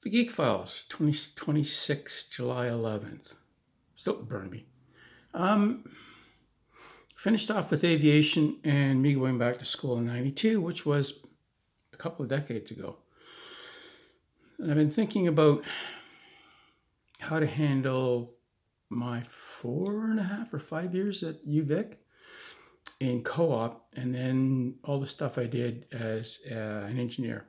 The GEEK Files, 2026, July 11th. Still burn me. Finished off with aviation and me going back to school in 92, which was a couple of decades ago. And I've been thinking about how to handle my 4.5 or 5 years at UVic in co-op, and then all the stuff I did as an engineer,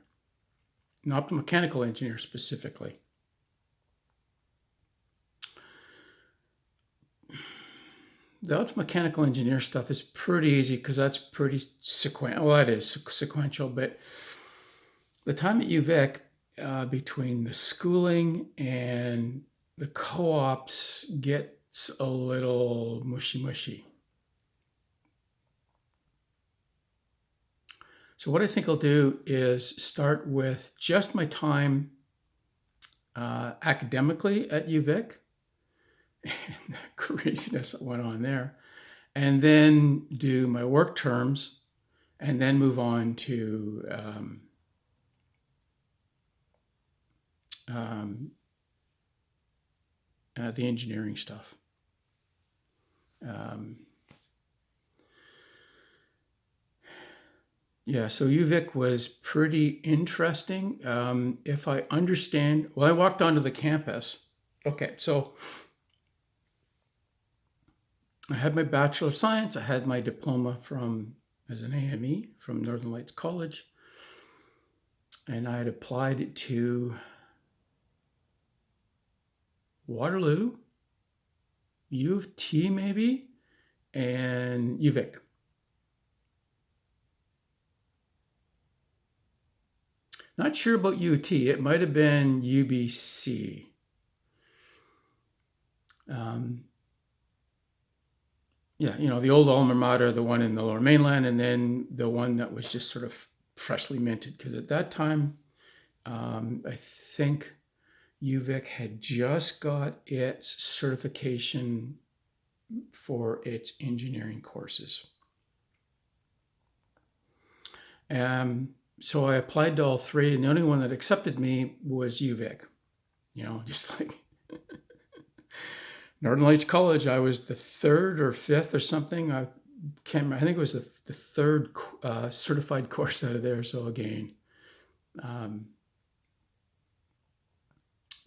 an optomechanical engineer specifically. The optomechanical engineer stuff is pretty easy because that's pretty sequential. Well, it is sequential, but the time at UVic, between the schooling and the co-ops, gets a little mushy. So what I think I'll do is start with just my time academically at UVic and the craziness that went on there, and then do my work terms, and then move on to the engineering stuff. Yeah, so UVic was pretty interesting. If I understand, well, I walked onto the campus. Okay, so I had my Bachelor of Science. I had my diploma as an AME from Northern Lights College. And I had applied it to Waterloo, U of T maybe, and UVic. Not sure about U of T. It might have been UBC. Yeah, the old alma mater, the one in the Lower Mainland, and then the one that was just sort of freshly minted. Because at that time, I think UVic had just got its certification for its engineering courses. So I applied to all three, and the only one that accepted me was UVic. Just like Northern Lights College, I was the third or fifth or something. I think it was the third certified course out of there. So again,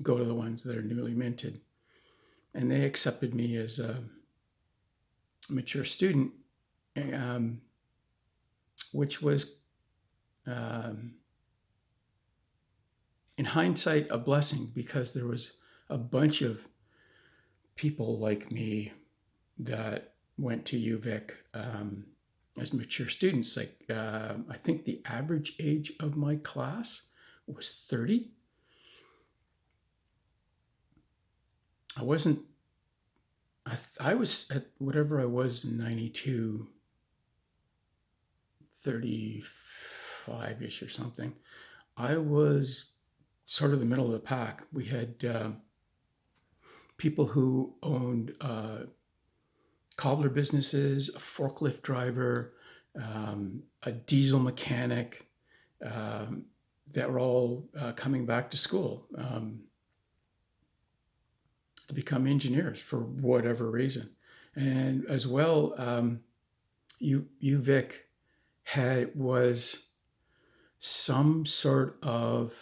go to the ones that are newly minted. And they accepted me as a mature student, which was, in hindsight, a blessing, because there was a bunch of people like me that went to UVic as mature students. Like, I think the average age of my class was 30. I wasn't, I was at whatever I was in 92, 35-ish or something. I was sort of the middle of the pack. We had people who owned cobbler businesses, a forklift driver, a diesel mechanic, that were all coming back to school to become engineers for whatever reason. And as well, UVic was some sort of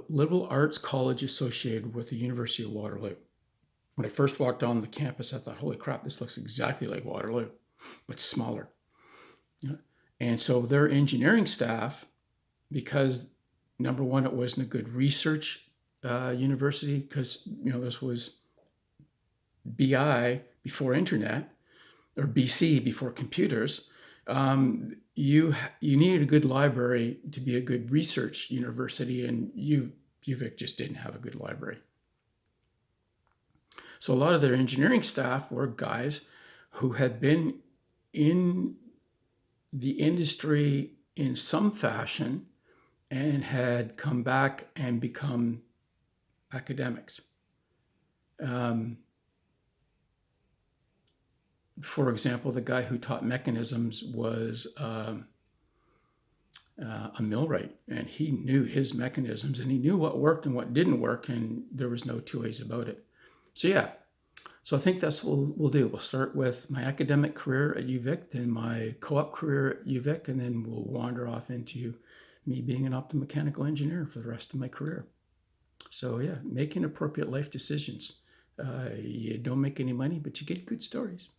liberal arts college associated with the University of Waterloo. When I first walked on the campus, I thought, holy crap, this looks exactly like Waterloo, but smaller. And so their engineering staff, because number one, it wasn't a good research university, because this was BI before internet, or BC before computers. You needed a good library to be a good research university, and UVic just didn't have a good library. So a lot of their engineering staff were guys who had been in the industry in some fashion and had come back and become academics. For example, the guy who taught mechanisms was a millwright, and he knew his mechanisms, and he knew what worked and what didn't work, and there was no two ways about it. So yeah, so I think that's what we'll do. We'll start with my academic career at UVic, then my co-op career at UVic, and then we'll wander off into me being an optomechanical engineer for the rest of my career. So yeah, making appropriate life decisions. You don't make any money, but you get good stories.